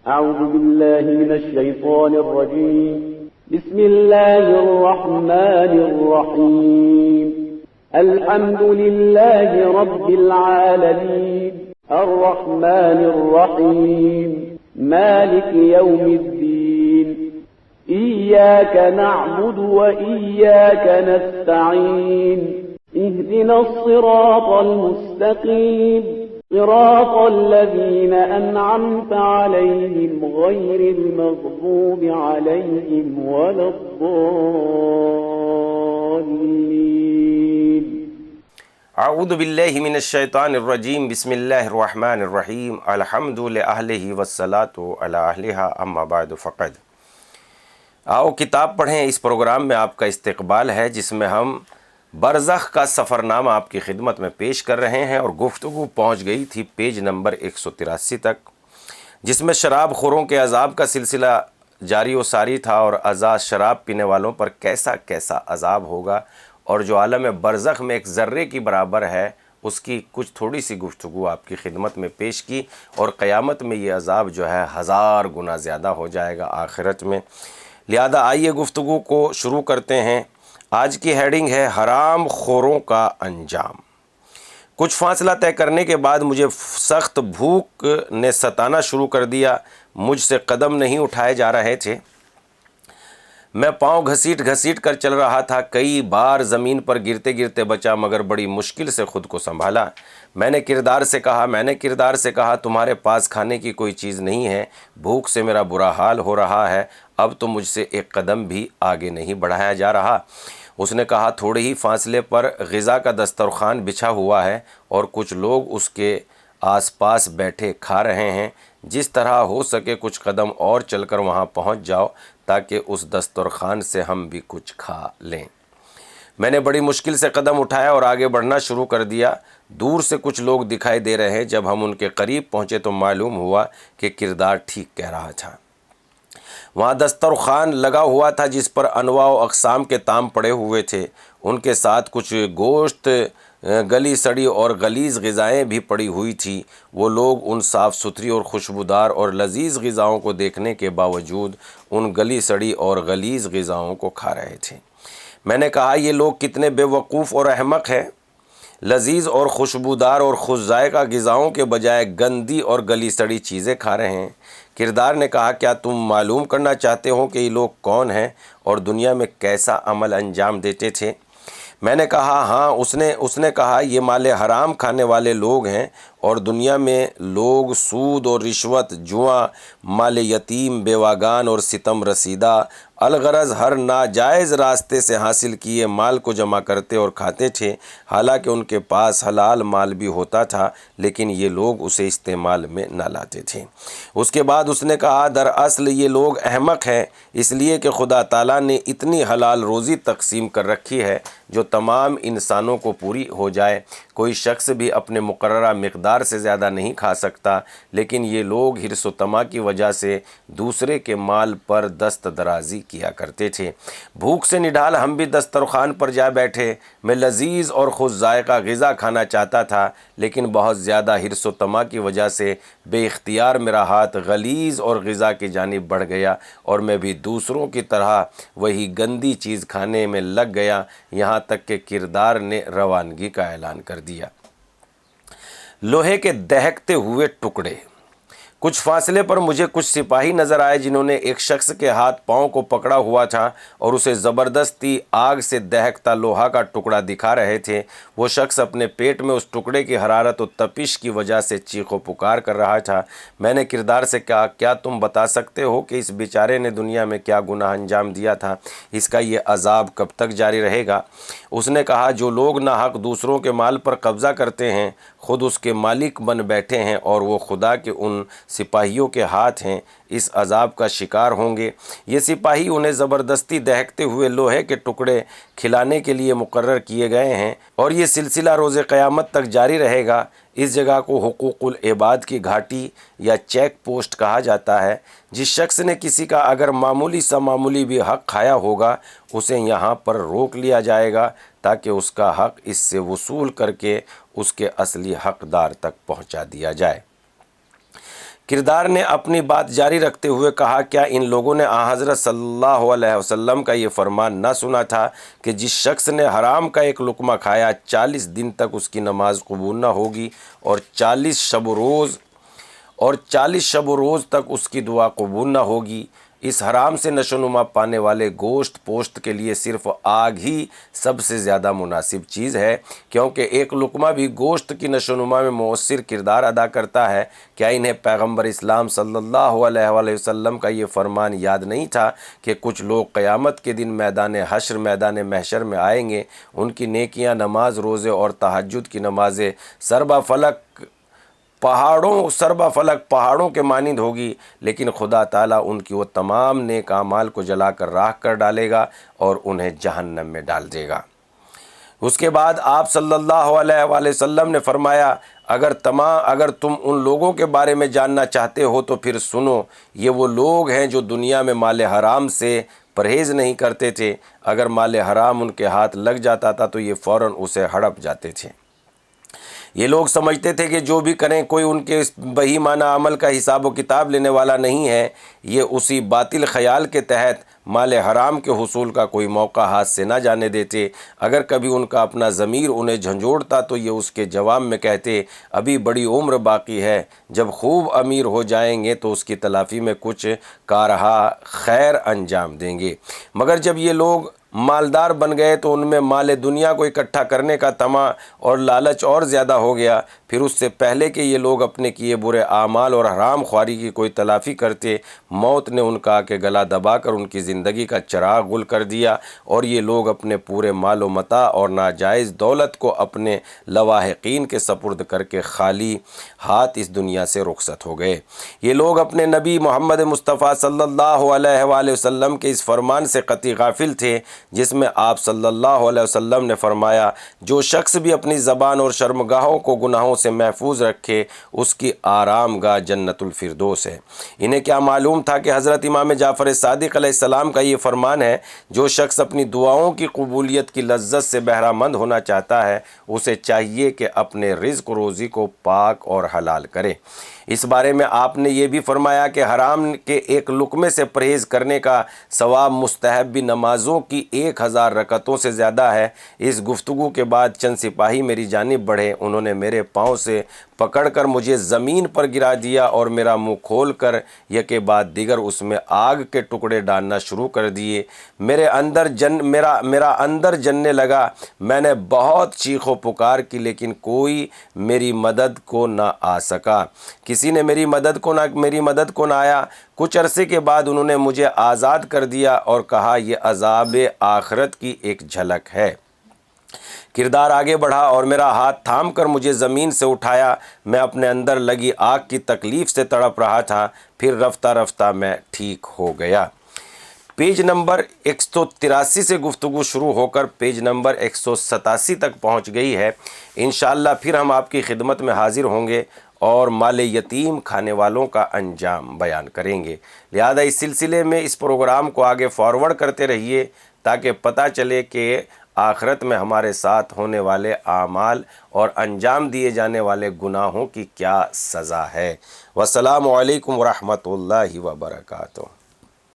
أعوذ بالله من الشيطان الرجيم. بسم الله الرحمن الرحيم. الحمد لله رب العالمين الرحمن الرحيم مالك يوم الدين. إياك نعبد وإياك نستعين. اهدنا الصراط المستقيم صراط الذين أنعمت عليهم غير المغضوب عليهم ولا الضالين. اعوذ باللہ من الشیطان الرجیم. بسم اللہ الرحمن الرحیم. الحمد للہ والصلاۃ علی اہلہا اما بعد فقد. آؤ کتاب پڑھیں. اس پروگرام میں آپ کا استقبال ہے جس میں ہم برزخ کا سفر نامہ آپ کی خدمت میں پیش کر رہے ہیں، اور گفتگو پہنچ گئی تھی پیج نمبر 183 تک، جس میں شراب خوروں کے عذاب کا سلسلہ جاری و ساری تھا، اور عذاب شراب پینے والوں پر کیسا کیسا عذاب ہوگا، اور جو عالم برزخ میں ایک ذرے کی برابر ہے اس کی کچھ تھوڑی سی گفتگو آپ کی خدمت میں پیش کی، اور قیامت میں یہ عذاب جو ہے 1000 گنا زیادہ ہو جائے گا آخرت میں. لہذا آئیے گفتگو کو شروع کرتے ہیں. آج کی ہیڈنگ ہے حرام خوروں کا انجام. کچھ فاصلہ طے کرنے کے بعد مجھے سخت بھوک نے ستانا شروع کر دیا. مجھ سے قدم نہیں اٹھائے جا رہے تھے. میں پاؤں گھسیٹ گھسیٹ کر چل رہا تھا. کئی بار زمین پر گرتے گرتے بچا، مگر بڑی مشکل سے خود کو سنبھالا. میں نے کردار سے کہا تمہارے پاس کھانے کی کوئی چیز نہیں ہے. بھوک سے میرا برا حال ہو رہا ہے. اب تو مجھ سے ایک قدم بھی آگے نہیں بڑھایا جا رہا. اس نے کہا تھوڑے ہی فاصلے پر غذا کا دسترخوان بچھا ہوا ہے اور کچھ لوگ اس کے آس پاس بیٹھے کھا رہے ہیں. جس طرح ہو سکے کچھ قدم اور چل کر وہاں پہنچ جاؤ تاکہ اس دسترخوان سے ہم بھی کچھ کھا لیں. میں نے بڑی مشکل سے قدم اٹھایا اور آگے بڑھنا شروع کر دیا. دور سے کچھ لوگ دکھائی دے رہے ہیں. جب ہم ان کے قریب پہنچے تو معلوم ہوا کہ کردار ٹھیک کہہ رہا تھا. وہاں دسترخوان لگا ہوا تھا جس پر انواع و اقسام کے طعام پڑے ہوئے تھے. ان کے ساتھ کچھ گوشت، گلی سڑی اور غلیظ غذائیں بھی پڑی ہوئی تھیں. وہ لوگ ان صاف ستھری اور خوشبودار اور لذیذ غذاؤں کو دیکھنے کے باوجود ان گلی سڑی اور غلیظ غذاؤں کو کھا رہے تھے. میں نے کہا یہ لوگ کتنے بے وقوف اور احمق ہیں. لذیذ اور خوشبودار اور خوش ذائقہ غذاؤں کے بجائے گندی اور گلی سڑی چیزیں کھا رہے ہیں. کردار نے کہا کیا تم معلوم کرنا چاہتے ہو کہ یہ لوگ کون ہیں اور دنیا میں کیسا عمل انجام دیتے تھے؟ میں نے کہا ہاں. اس نے کہا یہ مال حرام کھانے والے لوگ ہیں اور دنیا میں لوگ سود اور رشوت، جوا، مال یتیم، بیواگان اور ستم رسیدہ الغرض ہر ناجائز راستے سے حاصل کیے مال کو جمع کرتے اور کھاتے تھے. حالانکہ ان کے پاس حلال مال بھی ہوتا تھا لیکن یہ لوگ اسے استعمال میں نہ لاتے تھے. اس کے بعد اس نے کہا دراصل یہ لوگ احمق ہیں اس لیے کہ خدا تعالیٰ نے اتنی حلال روزی تقسیم کر رکھی ہے جو تمام انسانوں کو پوری ہو جائے. کوئی شخص بھی اپنے مقررہ مقدار سے زیادہ نہیں کھا سکتا، لیکن یہ لوگ حرص و طمع کی وجہ سے دوسرے کے مال پر دست درازی کیا کرتے تھے. بھوک سے نڈھال ہم بھی دسترخوان پر جا بیٹھے. میں لذیذ اور خوش ذائقہ غذا کھانا چاہتا تھا لیکن بہت زیادہ حرص و طمع کی وجہ سے بے اختیار میرا ہاتھ غلیظ اور غذا کی جانب بڑھ گیا اور میں بھی دوسروں کی طرح وہی گندی چیز کھانے میں لگ گیا. یہاں تک کہ کردار نے روانگی کا اعلان کر دیا. لوہے کے دہکتے ہوئے ٹکڑے. کچھ فاصلے پر مجھے کچھ سپاہی نظر آئے جنہوں نے ایک شخص کے ہاتھ پاؤں کو پکڑا ہوا تھا اور اسے زبردستی آگ سے دہکتا لوہا کا ٹکڑا دکھا رہے تھے. وہ شخص اپنے پیٹ میں اس ٹکڑے کی حرارت و تپش کی وجہ سے چیخ و پکار کر رہا تھا. میں نے کردار سے کہا کیا تم بتا سکتے ہو کہ اس بیچارے نے دنیا میں کیا گناہ انجام دیا تھا؟ اس کا یہ عذاب کب تک جاری رہے گا؟ اس نے کہا جو لوگ ناحق دوسروں کے مال پر قبضہ کرتے ہیں خود اس کے مالک بن بیٹھے ہیں اور وہ خدا کے ان سپاہیوں کے ہاتھ ہیں اس عذاب کا شکار ہوں گے. یہ سپاہی انہیں زبردستی دہکتے ہوئے لوہے کے ٹکڑے کھلانے کے لیے مقرر کیے گئے ہیں اور یہ سلسلہ روز قیامت تک جاری رہے گا. اس جگہ کو حقوق العباد کی گھاٹی یا چیک پوسٹ کہا جاتا ہے. جس شخص نے کسی کا اگر معمولی سا معمولی بھی حق کھایا ہوگا اسے یہاں پر روک لیا جائے گا تاکہ اس کا حق اس سے وصول کر کے اس کے اصلی حقدار تک پہنچا دیا جائے. کردار نے اپنی بات جاری رکھتے ہوئے کہا، کیا ان لوگوں نے حضرت صلی اللہ علیہ وسلم کا یہ فرمان نہ سنا تھا کہ جس شخص نے حرام کا ایک لقمہ کھایا 40 دن تک اس کی نماز قبول نہ ہوگی اور 40 شب و روز تک اس کی دعا قبول نہ ہوگی۔ اس حرام سے نشو نما پانے والے گوشت پوشت کے لیے صرف آگ ہی سب سے زیادہ مناسب چیز ہے، کیونکہ ایک لقمہ بھی گوشت کی نشو نما میں مؤثر کردار ادا کرتا ہے۔ کیا انہیں پیغمبر اسلام صلی اللہ علیہ وآلہ وسلم کا یہ فرمان یاد نہیں تھا کہ کچھ لوگ قیامت کے دن میدان حشر، میدان محشر میں آئیں گے، ان کی نیکیاں نماز، روزے اور تہجد کی نمازیں سربا فلک پہاڑوں کے مانند ہوگی، لیکن خدا تعالیٰ ان کی وہ تمام نیک اعمال کو جلا کر راکھ کر ڈالے گا اور انہیں جہنم میں ڈال دے گا۔ اس کے بعد آپ صلی اللہ علیہ وآلہ وسلم نے فرمایا، اگر تم ان لوگوں کے بارے میں جاننا چاہتے ہو تو پھر سنو، یہ وہ لوگ ہیں جو دنیا میں مال حرام سے پرہیز نہیں کرتے تھے، اگر مال حرام ان کے ہاتھ لگ جاتا تھا تو یہ فوراً اسے ہڑپ جاتے تھے۔ یہ لوگ سمجھتے تھے کہ جو بھی کریں کوئی ان کے اس بہیمانہ عمل کا حساب و کتاب لینے والا نہیں ہے۔ یہ اسی باطل خیال کے تحت مال حرام کے حصول کا کوئی موقع ہاتھ سے نہ جانے دیتے۔ اگر کبھی ان کا اپنا ضمیر انہیں جھنجھوڑتا تو یہ اس کے جواب میں کہتے، ابھی بڑی عمر باقی ہے، جب خوب امیر ہو جائیں گے تو اس کی تلافی میں کچھ کارہا خیر انجام دیں گے۔ مگر جب یہ لوگ مالدار بن گئے تو ان میں مال دنیا کو اکٹھا کرنے کا طمع اور لالچ اور زیادہ ہو گیا۔ پھر اس سے پہلے کہ یہ لوگ اپنے کیے برے اعمال اور حرام خواری کی کوئی تلافی کرتے، موت نے ان کا کہ گلا دبا کر ان کی زندگی کا چراغ گل کر دیا، اور یہ لوگ اپنے پورے مال و متاع اور ناجائز دولت کو اپنے لواحقین کے سپرد کر کے خالی ہاتھ اس دنیا سے رخصت ہو گئے۔ یہ لوگ اپنے نبی محمد مصطفیٰ صلی اللہ علیہ وآلہ وسلم کے اس فرمان سے قطعی غافل تھے، جس میں آپ صلی اللہ علیہ وسلم نے فرمایا، جو شخص بھی اپنی زبان اور شرمگاہوں کو گناہوں سے محفوظ رکھے اس کی آرام گاہ جنت الفردوس ہے۔ انہیں کیا معلوم تھا کہ حضرت امام جعفر صادق علیہ السلام کا یہ فرمان ہے، جو شخص اپنی دعاؤں کی قبولیت کی لذت سے بہرہ مند ہونا چاہتا ہے، اسے چاہیے کہ اپنے رزق و روزی کو پاک اور حلال کرے۔ اس بارے میں آپ نے یہ بھی فرمایا کہ حرام کے ایک لقمے سے پرہیز کرنے کا ثواب مستحب نمازوں کی 1000 رکعتوں سے زیادہ ہے۔ اس گفتگو کے بعد چند سپاہی میری جانب بڑھے، انہوں نے میرے پاؤں سے پکڑ کر مجھے زمین پر گرا دیا اور میرا منہ کھول کر یکے بعد دیگر اس میں آگ کے ٹکڑے ڈالنا شروع کر دیے۔ میرا اندر جلنے لگا۔ میں نے بہت چیخ و پکار کی، لیکن کوئی میری مدد کو نہ آ سکا۔ کسی نے میری مدد کو نہ آیا۔ کچھ عرصے کے بعد انہوں نے مجھے آزاد کر دیا اور کہا، یہ عذاب آخرت کی ایک جھلک ہے۔ کردار آگے بڑھا اور میرا ہاتھ تھام کر مجھے زمین سے اٹھایا۔ میں اپنے اندر لگی آگ کی تکلیف سے تڑپ رہا تھا، پھر رفتہ رفتہ میں ٹھیک ہو گیا۔ پیج نمبر 183 سے گفتگو شروع ہو کر پیج نمبر 187 تک پہنچ گئی ہے۔ انشاءاللہ پھر ہم آپ کی خدمت میں حاضر ہوں گے اور مال یتیم کھانے والوں کا انجام بیان کریں گے۔ لہذا اس سلسلے میں اس پروگرام کو آگے فارورڈ کرتے رہیے تاکہ پتہ چلے کہ آخرت میں ہمارے ساتھ ہونے والے اعمال اور انجام دیے جانے والے گناہوں کی کیا سزا ہے۔ والسلام علیکم ورحمۃ اللہ وبرکاتہ۔